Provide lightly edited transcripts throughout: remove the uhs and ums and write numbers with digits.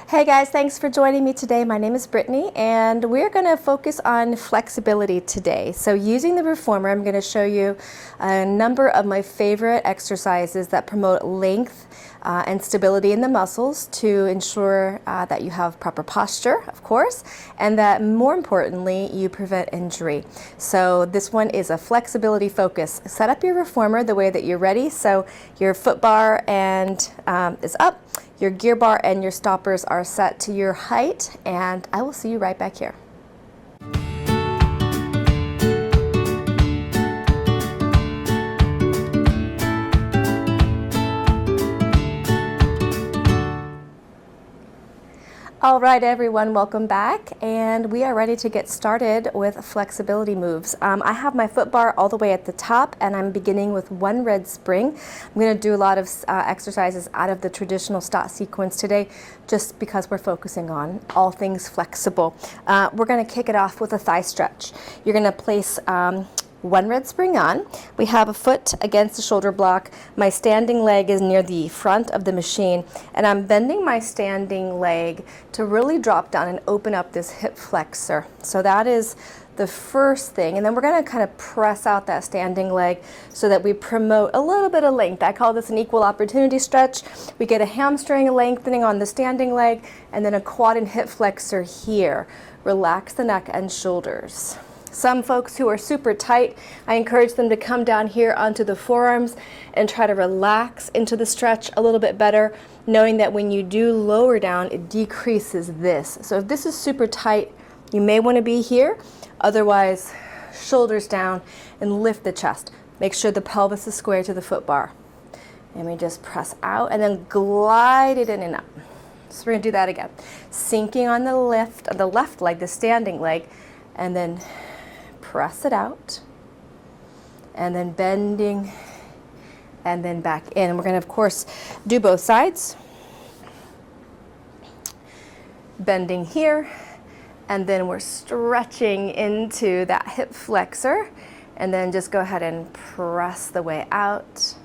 Hey guys, thanks for joining me today. My name is Brittany and we're going to focus on flexibility today. So using the reformer, I'm going to show you a number of my favorite exercises that promote length and stability in the muscles to ensure that you have proper posture, of course, and that more importantly, you prevent injury. So this one is a flexibility focus. Set up your reformer the way that you're ready. So your foot bar and is up. Your gear bar and your stoppers are set to your height, and I will see you right back here. All right, everyone, welcome back, and we are ready to get started with flexibility moves. I have my foot bar all the way at the top, and I'm beginning with one red spring. I'm going to do a lot of exercises out of the traditional start sequence today, just because we're focusing on all things flexible. We're going to kick it off with a thigh stretch. You're going to place one red spring on. We have a foot against the shoulder block. My standing leg is near the front of the machine, and I'm bending my standing leg to really drop down and open up this hip flexor. So that is the first thing, and then we're going to kind of press out that standing leg so that we promote a little bit of length. I call this an equal opportunity stretch. We get a hamstring lengthening on the standing leg and then a quad and hip flexor here. Relax the neck and shoulders. Some folks who are super tight, I encourage them to come down here onto the forearms and try to relax into the stretch a little bit better, knowing that when you do lower down, it decreases this. So if this is super tight, you may want to be here. Otherwise, shoulders down and lift the chest. Make sure the pelvis is square to the foot bar. And we just press out and then glide it in and up. So we're going to do that again. Sinking on the left leg, the standing leg, and then press it out, and then bending, and then back in. And we're going to, of course, do both sides. Bending here, and then we're stretching into that hip flexor, and then just go ahead and press the way out.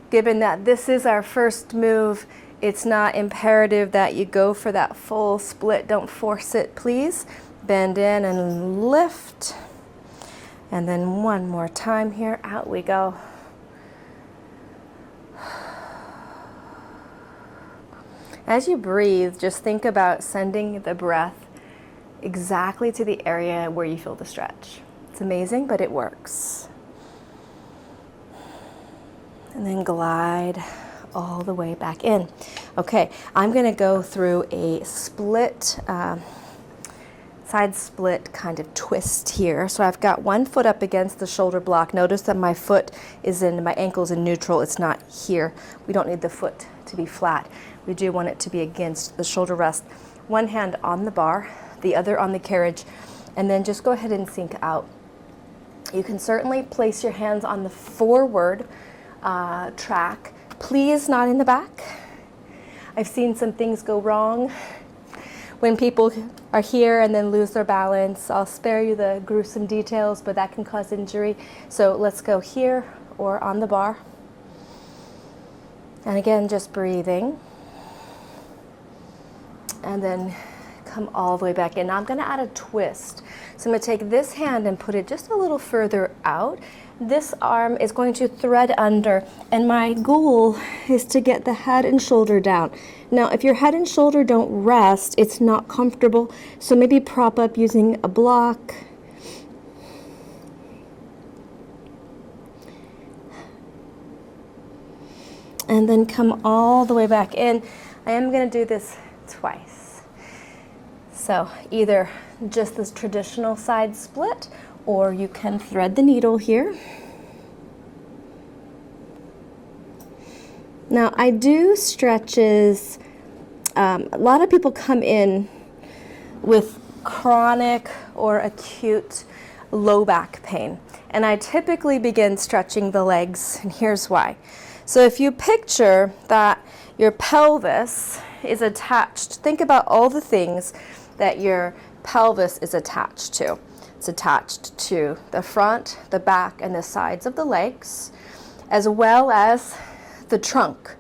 Given that this is our first move, it's not imperative that you go for that full split. Don't force it, please. Bend in and lift. And then one more time here, out we go. As you breathe, just think about sending the breath exactly to the area where you feel the stretch. It's amazing, but it works. And then glide all the way back in. Okay, I'm going to go through a split side split kind of twist here. So I've got one foot up against the shoulder block. Notice that my ankle's in neutral. It's not here. We don't need the foot to be flat. We do want it to be against the shoulder rest. One hand on the bar, the other on the carriage, and then just go ahead and sink out. You can certainly place your hands on the forward track. Please not in the back. I've seen some things go wrong when people are here and then lose their balance. I'll spare you the gruesome details, but that can cause injury. So let's go here or on the bar. And again, just breathing. And then come all the way back in. Now I'm going to add a twist. So I'm going to take this hand and put it just a little further out. This arm is going to thread under, and my goal is to get the head and shoulder down. Now, if your head and shoulder don't rest, it's not comfortable, so maybe prop up using a block. And then come all the way back in. I am going to do this twice. So either just this traditional side split, or you can thread the needle here. Now I do stretches. A lot of people come in with chronic or acute low back pain, and I typically begin stretching the legs, and here's why. So if you picture that your pelvis is attached, think about all the things that your pelvis is attached to. It's attached to the front, the back, and the sides of the legs, as well as the trunk.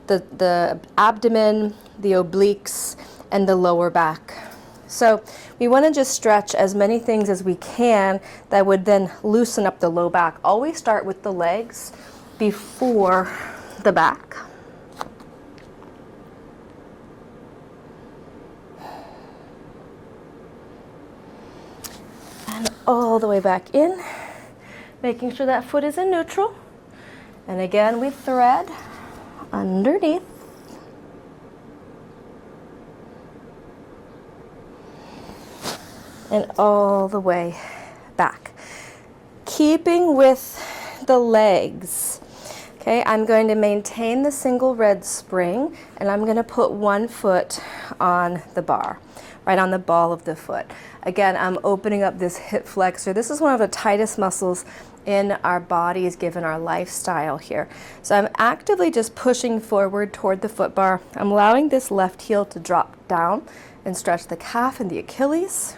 the abdomen, the obliques, and the lower back. So we want to just stretch as many things as we can that would then loosen up the low back. Always start with the legs before the back. And all the way back in, making sure that foot is in neutral. And again, we thread underneath. And all the way back. Keeping with the legs. Okay, I'm going to maintain the single red spring, and I'm going to put one foot on the bar, right on the ball of the foot. Again, I'm opening up this hip flexor. This is one of the tightest muscles in our bodies given our lifestyle here. So I'm actively just pushing forward toward the foot bar. I'm allowing this left heel to drop down and stretch the calf and the Achilles.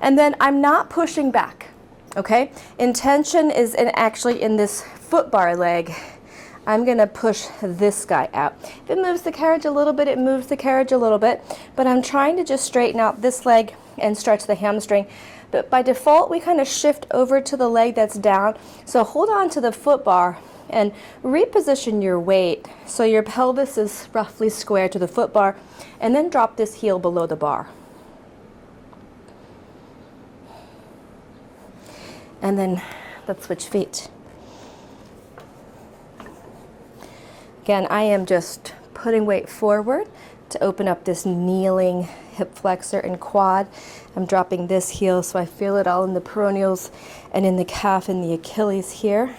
And then I'm not pushing back, okay? Intention is actually in this foot bar leg. I'm gonna push this guy out. If it moves the carriage a little bit, it moves the carriage a little bit, but I'm trying to just straighten out this leg and stretch the hamstring. But by default, we kind of shift over to the leg that's down. So hold on to the foot bar and reposition your weight so your pelvis is roughly square to the foot bar, and then drop this heel below the bar. And then let's switch feet. Again, I am just putting weight forward to open up this kneeling hip flexor and quad. I'm dropping this heel so I feel it all in the peroneals and in the calf and the Achilles here.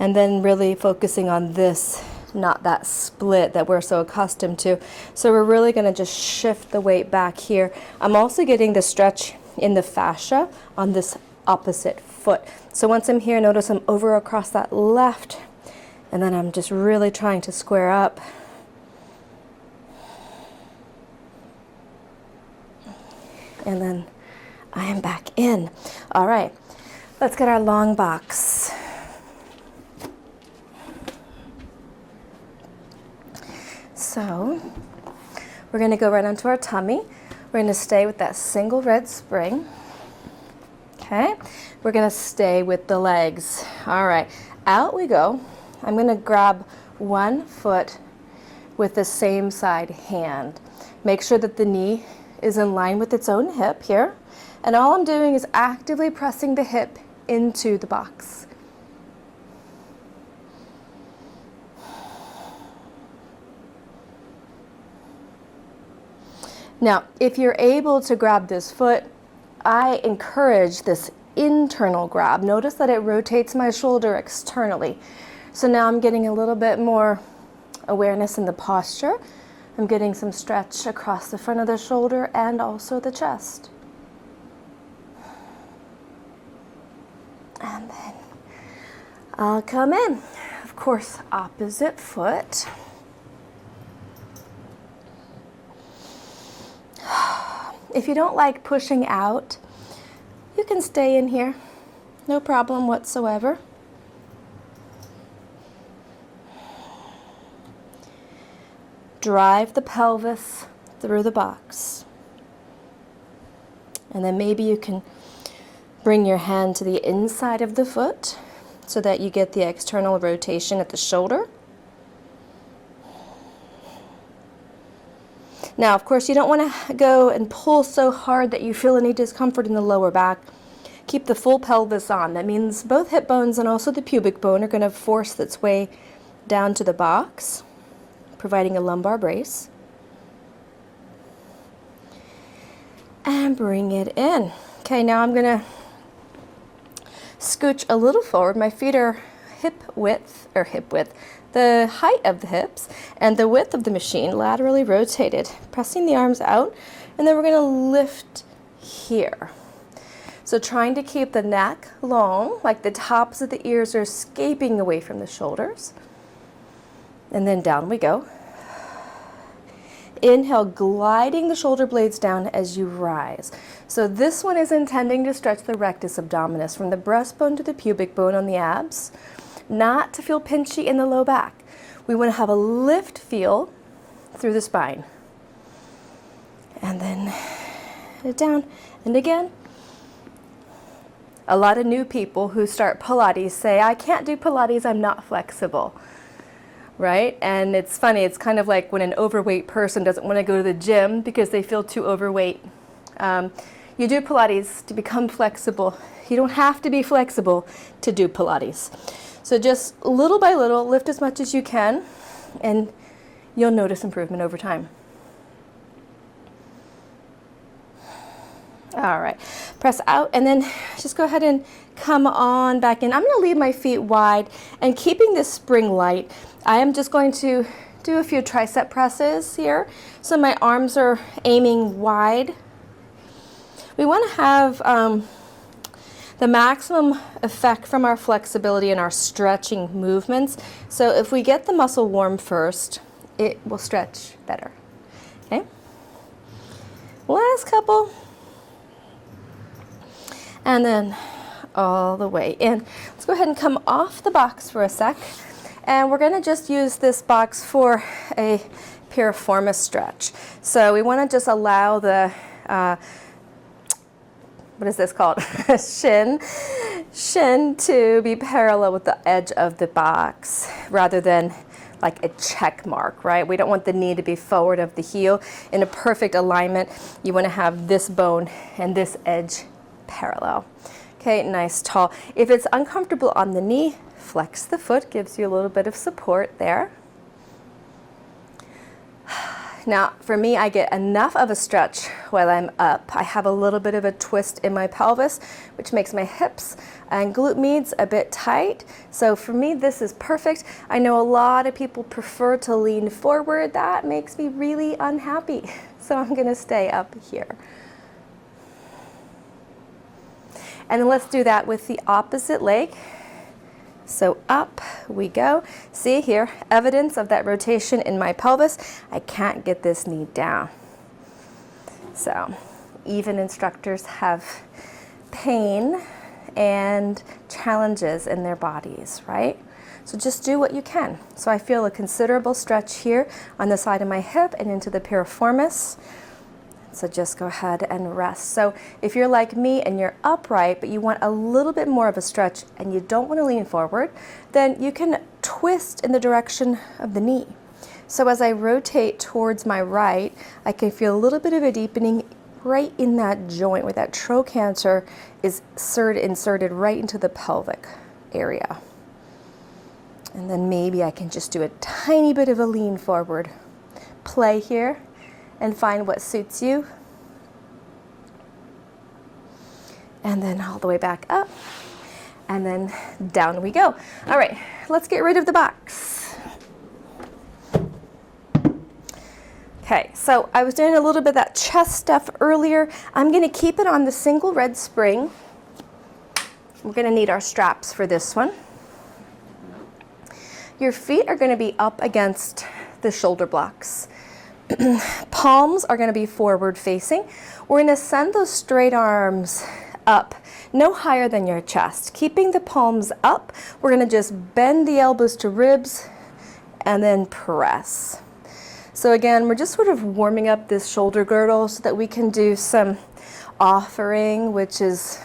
And then really focusing on this, not that split that we're so accustomed to. So we're really going to just shift the weight back here. I'm also getting the stretch in the fascia on this opposite foot. So once I'm here, notice I'm over across that left, and then I'm just really trying to square up. And then I am back in. All right, let's get our long box. So we're going to go right onto our tummy. We're going to stay with that single red spring. Okay, we're going to stay with the legs. All right, out we go. I'm going to grab one foot with the same side hand. Make sure that the knee is in line with its own hip here. And all I'm doing is actively pressing the hip into the box. Now, if you're able to grab this foot, I encourage this internal grab. Notice that it rotates my shoulder externally. So now I'm getting a little bit more awareness in the posture. I'm getting some stretch across the front of the shoulder and also the chest. And then I'll come in. Of course, opposite foot. If you don't like pushing out, you can stay in here. No problem whatsoever. Drive the pelvis through the box. And then maybe you can bring your hand to the inside of the foot so that you get the external rotation at the shoulder. Now, of course, you don't want to go and pull so hard that you feel any discomfort in the lower back. Keep the full pelvis on. That means both hip bones and also the pubic bone are going to force its way down to the box, providing a lumbar brace. And bring it in. Okay, now I'm going to scooch a little forward. My feet are hip width, the height of the hips and the width of the machine laterally rotated, pressing the arms out, and then we're going to lift here. So trying to keep the neck long, like the tops of the ears are escaping away from the shoulders. And then down we go. inhale, gliding the shoulder blades down as you rise. So this one is intending to stretch the rectus abdominis from the breastbone to the pubic bone on the abs, not to feel pinchy in the low back. We want to have a lift feel through the spine. And then down and again. A lot of new people who start Pilates say, I can't do Pilates, I'm not flexible, right? And it's funny, it's kind of like when an overweight person doesn't want to go to the gym because they feel too overweight. You do Pilates to become flexible. You don't have to be flexible to do Pilates. So just little by little, lift as much as you can, and you'll notice improvement over time. All right, press out and then just go ahead and come on back in. I'm going to leave my feet wide and keeping this spring light. I am just going to do a few tricep presses here. So my arms are aiming wide. We want to have the maximum effect from our flexibility and our stretching movements. So if we get the muscle warm first, it will stretch better. Okay, last couple. And then all the way in. Let's go ahead and come off the box for a sec. And we're going to just use this box for a piriformis stretch. So we want to just allow the, what is this called? shin to be parallel with the edge of the box rather than like a check mark, right? We don't want the knee to be forward of the heel. In a perfect alignment, you want to have this bone and this edge parallel. Okay, nice tall. If it's uncomfortable on the knee, flex the foot, gives you a little bit of support there. Now, for me, I get enough of a stretch while I'm up. I have a little bit of a twist in my pelvis, which makes my hips and glute medius a bit tight. So for me, this is perfect. I know a lot of people prefer to lean forward. That makes me really unhappy. So I'm gonna stay up here. And then let's do that with the opposite leg. So up we go. See here, evidence of that rotation in my pelvis. I can't get this knee down. So even instructors have pain and challenges in their bodies, right? So just do what you can. So I feel a considerable stretch here on the side of my hip and into the piriformis. So just go ahead and rest. So if you're like me and you're upright, but you want a little bit more of a stretch and you don't want to lean forward, then you can twist in the direction of the knee. So as I rotate towards my right, I can feel a little bit of a deepening right in that joint where that trochanter is inserted right into the pelvic area. And then maybe I can just do a tiny bit of a lean forward. Play here. And find what suits you. And then all the way back up. And then down we go. All right, let's get rid of the box. Okay, so I was doing a little bit of that chest stuff earlier. I'm going to keep it on the single red spring. We're going to need our straps for this one. Your feet are going to be up against the shoulder blocks. Palms are going to be forward facing. We're going to send those straight arms up, no higher than your chest. Keeping the palms up, we're going to just bend the elbows to ribs and then press. So again, we're just sort of warming up this shoulder girdle so that we can do some offering, which is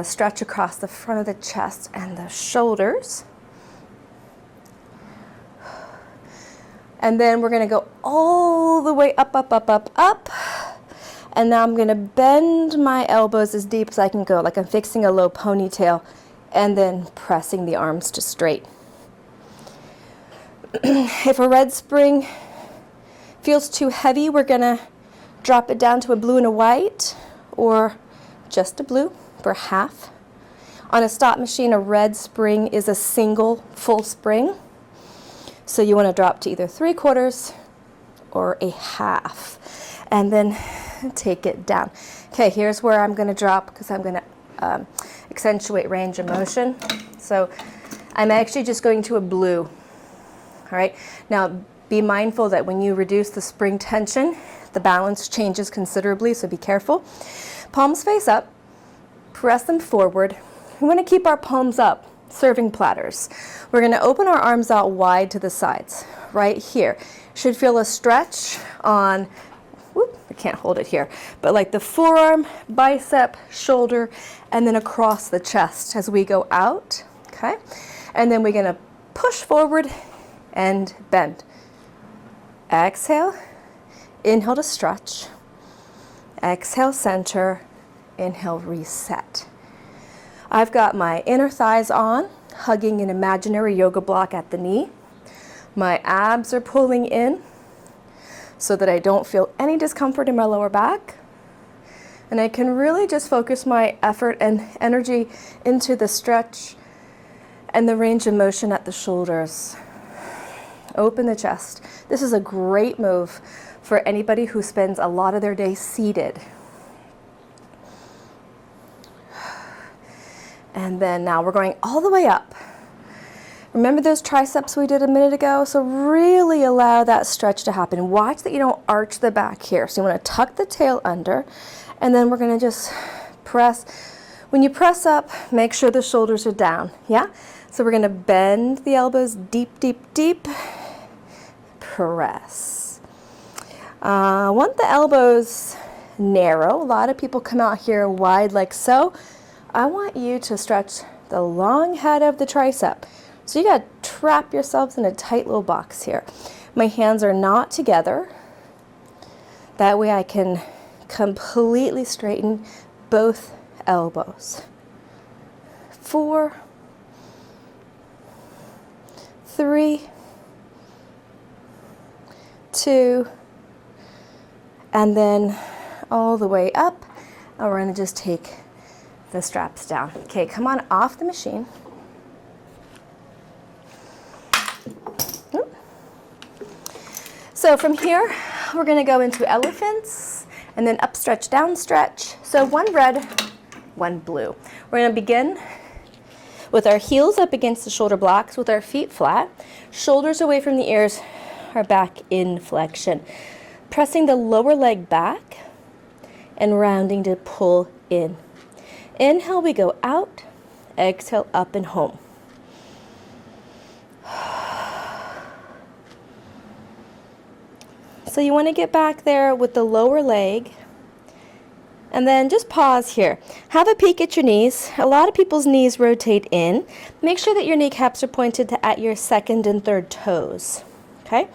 stretch across the front of the chest and the shoulders. And then we're going to go all the way up, up, up, up, up. And now I'm going to bend my elbows as deep as I can go, like I'm fixing a low ponytail, and then pressing the arms to straight. If a red spring feels too heavy, we're going to drop it down to a blue and a white, or just a blue for half. On a stop machine, a red spring is a single full spring. So you want to drop to either 3/4 or a half, and then take it down. Okay, here's where I'm going to drop because I'm going to accentuate range of motion. So I'm actually just going to a blue. All right, now Be mindful that when you reduce the spring tension, the balance changes considerably, so be careful. Palms face up, press them forward. We want to keep our palms up, serving platters. We're going to open our arms out wide to the sides, right here. Should feel a stretch on, whoop, I can't hold it here, but like the forearm, bicep, shoulder, and then across the chest as we go out, okay? And then we're going to push forward and bend. Exhale, inhale to stretch. Exhale, center. Inhale, reset. I've got my inner thighs on, hugging an imaginary yoga block at the knee. My abs are pulling in so that I don't feel any discomfort in my lower back. And I can really just focus my effort and energy into the stretch and the range of motion at the shoulders. Open the chest. This is a great move for anybody who spends a lot of their day seated. And then now we're going all the way up. Remember those triceps we did a minute ago? So really allow that stretch to happen. Watch that you don't arch the back here. So you want to tuck the tail under, and then we're going to just press. When you press up, make sure the shoulders are down, yeah? So we're going to bend the elbows deep, deep, deep. Press. Want the elbows narrow. A lot of people come out here wide like so. I want you to stretch the long head of the tricep. So you got to trap yourselves in a tight little box here. My hands are not together. That way I can completely straighten both elbows. 4, 3, 2, and then all the way up. And we're going to just take the straps down. Okay, come on off the machine. So from here, we're going to go into elephants, and then up stretch, down stretch. So one red, one blue. We're going to begin with our heels up against the shoulder blocks, with our feet flat, shoulders away from the ears, our back in flexion. Pressing the lower leg back and rounding to pull in. Inhale, we go out. Exhale, up and home. So you want to get back there with the lower leg. And then just pause here. Have a peek at your knees. A lot of people's knees rotate in. Make sure that your kneecaps are pointed at your second and third toes. Okay?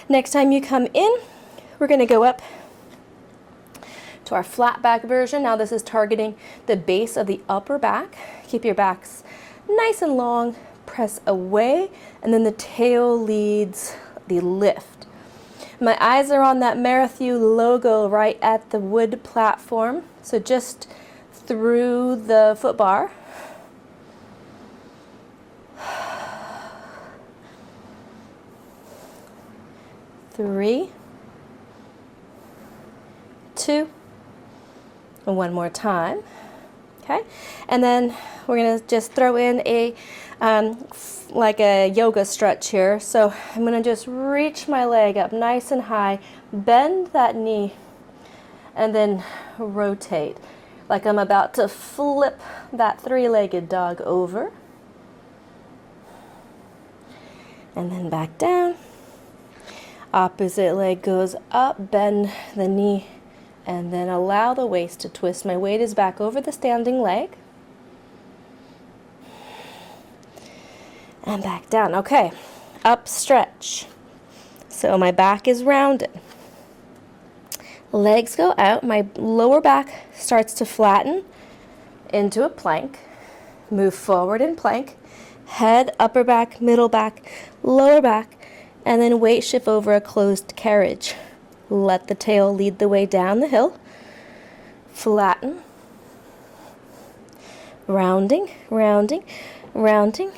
Next time you come in, we're going to go up to our flat back version. Now this is targeting the base of the upper back. Keep your backs nice and long. Press away, and then the tail leads the lift. My eyes are on that Marathon logo right at the wood platform. So just through the foot bar. Three, 2, and one more time. Okay, and then we're gonna just throw in a like a yoga stretch here. So I'm gonna just reach my leg up nice and high, bend that knee, and then rotate like I'm about to flip that three-legged dog over, and then back down. Opposite leg goes up, bend the knee, and then allow the waist to twist. My weight is back over the standing leg. And back down. Okay, up stretch. So my back is rounded. Legs go out. My lower back starts to flatten into a plank. Move forward in plank. Head, upper back, middle back, lower back, and then weight shift over a closed carriage. Let the tail lead the way down the hill. Flatten. Rounding, rounding, rounding.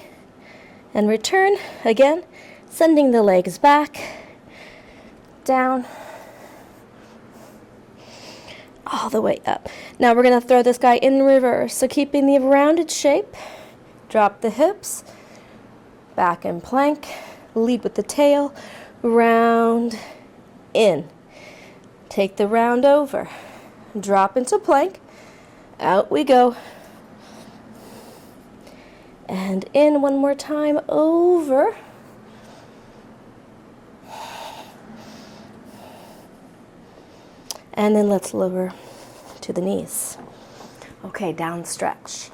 And return again, sending the legs back, down, all the way up. Now we're going to throw this guy in reverse. So keeping the rounded shape, drop the hips, back in plank, lead with the tail, round, in. Take the round over. Drop into plank. Out we go. And in one more time, over. And then let's lower to the knees. Okay, down stretch.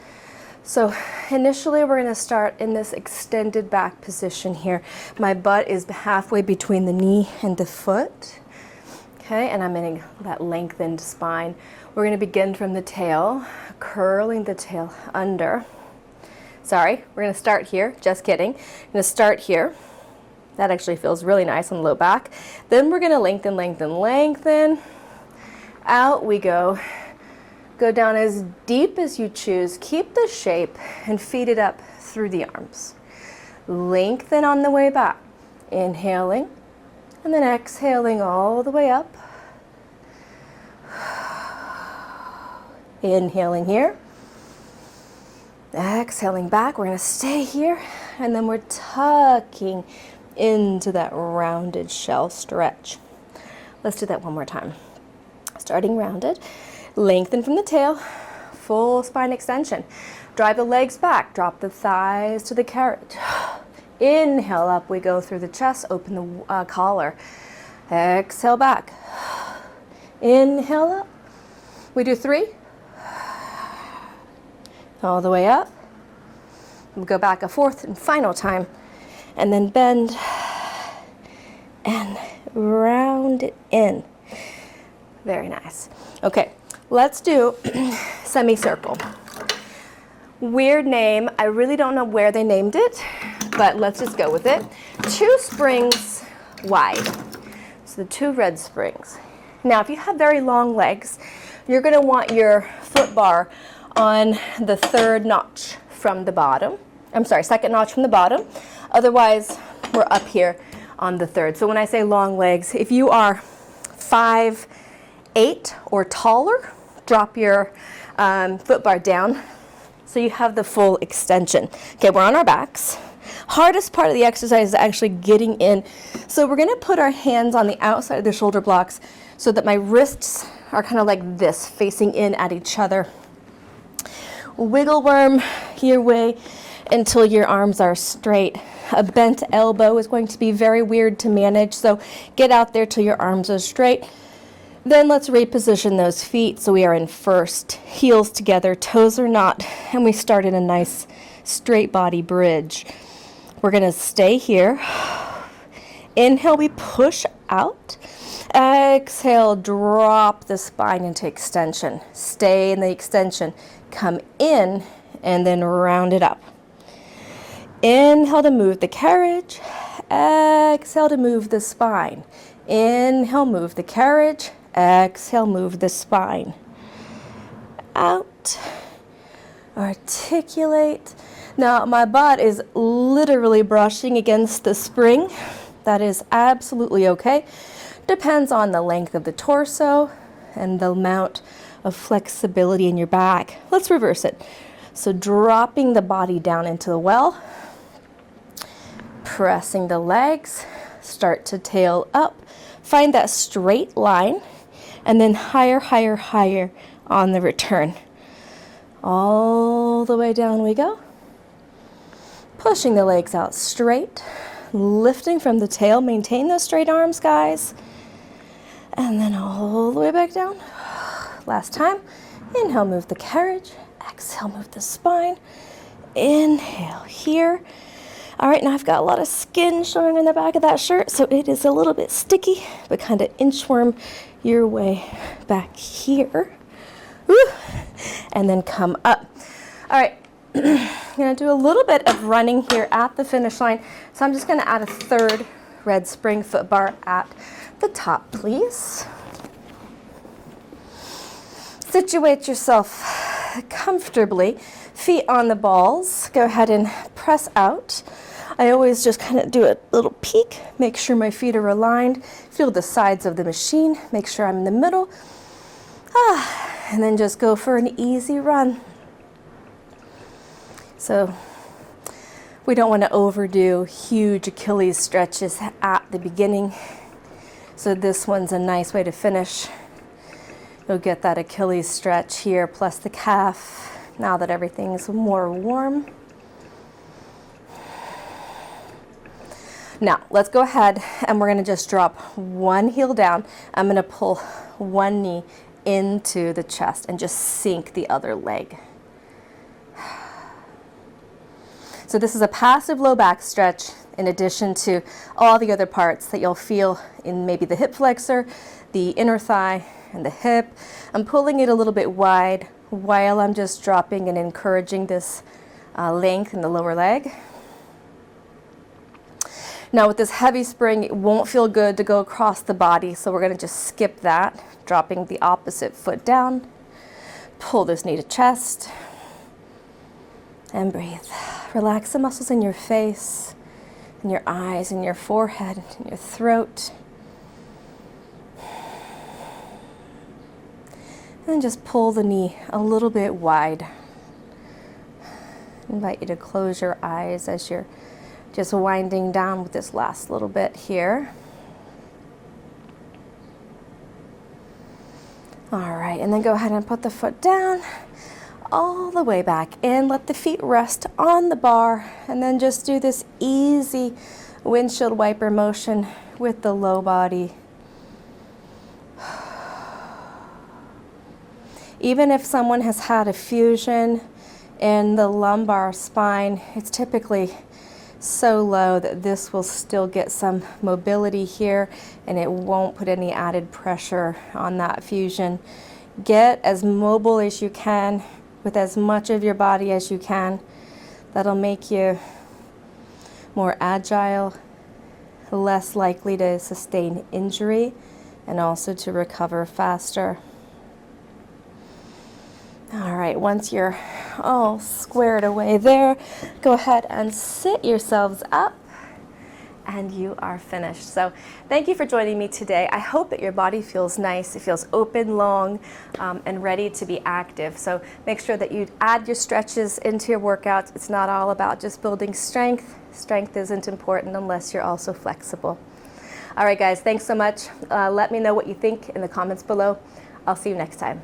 So initially we're going to start in this extended back position here. My butt is halfway between the knee and the foot. Okay, and I'm in that lengthened spine. We're going to begin from the tail, curling the tail under. Sorry, we're going to start here. Just kidding. I'm going to start here. That actually feels really nice on the low back. Then we're going to lengthen, lengthen, lengthen. Out we go. Go down as deep as you choose. Keep the shape and feed it up through the arms. Lengthen on the way back. Inhaling and then exhaling all the way up. Inhaling here. Exhaling back. We're going to stay here and then we're tucking into that rounded shell stretch. Let's do that one more time. Starting rounded. Lengthen from the tail, full spine extension. Drive the legs back, drop the thighs to the carrot. Inhale up, we go through the chest, open the collar. Exhale back. Inhale up. We do 3. All the way up. We'll go back a 4th and final time. And then bend and round it in. Very nice. Okay. Let's do semicircle. Weird name. I really don't know where they named it, but let's just go with it. 2 springs wide. So the 2 red springs. Now, if you have very long legs, you're going to want your foot bar on the 3rd notch from the bottom. I'm sorry, 2nd notch from the bottom. Otherwise, we're up here on the 3rd. So when I say long legs, if you are 5'8" or taller, drop your foot bar down so you have the full extension. Okay, we're on our backs. Hardest part of the exercise is actually getting in. So we're going to put our hands on the outside of the shoulder blocks so that my wrists are kind of like this, facing in at each other. Wiggle worm your way until your arms are straight. A bent elbow is going to be very weird to manage, so get out there till your arms are straight. Then let's reposition those feet so we are in first. Heels together, toes are not, and we start in a nice straight body bridge. We're going to stay here. Inhale, we push out. Exhale, drop the spine into extension. Stay in the extension. Come in and then round it up. Inhale to move the carriage. Exhale to move the spine. Inhale, move the carriage. Exhale, move the spine. Out. Articulate. Now, my butt is literally brushing against the spring. That is absolutely okay. Depends on the length of the torso and the amount of flexibility in your back. Let's reverse it. So dropping the body down into the well. Pressing the legs. Start to tail up. Find that straight line. And then higher, higher, higher on the return. All the way down we go. Pushing the legs out straight. Lifting from the tail. Maintain those straight arms, guys. And then all the way back down. Last time. Inhale, move the carriage. Exhale, move the spine. Inhale here. All right, now I've got a lot of skin showing in the back of that shirt, so it is a little bit sticky, but kind of inchworm your way back here. Woo. And then come up. All right, I'm going to do a little bit of running here at the finish line, so I'm just going to add a 3rd red spring foot bar at the top, please. Situate yourself comfortably, feet on the balls. Go ahead and press out. I always just kind of do a little peek, make sure my feet are aligned, feel the sides of the machine, make sure I'm in the middle, and then just go for an easy run. So We don't want to overdo huge Achilles stretches at the beginning. So this one's a nice way to finish. You'll get that Achilles stretch here, plus the calf, now that everything's more warm. Now, let's go ahead and we're gonna just drop one heel down. I'm gonna pull one knee into the chest and just sink the other leg. So this is a passive low back stretch in addition to all the other parts that you'll feel in maybe the hip flexor, the inner thigh, and the hip. I'm pulling it a little bit wide while I'm just dropping and encouraging this length in the lower leg. Now with this heavy spring, it won't feel good to go across the body, so we're gonna just skip that, dropping the opposite foot down. Pull this knee to chest, and breathe. Relax the muscles in your face, in your eyes, in your forehead, in your throat. And just pull the knee a little bit wide. I invite you to close your eyes as you're just winding down with this last little bit here. All right, and then go ahead and put the foot down all the way back in. Let the feet rest on the bar, and then just do this easy windshield wiper motion with the low body. Even if someone has had a fusion in the lumbar spine, it's typically so low that this will still get some mobility here and it won't put any added pressure on that fusion. Get as mobile as you can with as much of your body as you can. That'll make you more agile, less likely to sustain injury, and also to recover faster. All right, once you're all squared away there, go ahead and sit yourselves up and you are finished. So thank you for joining me today. I hope that your body feels nice. It feels open, long, and ready to be active. So make sure that you add your stretches into your workouts. It's not all about just building strength. Strength isn't important unless you're also flexible. All right, guys, thanks so much. Let me know what you think in the comments below. I'll see you next time.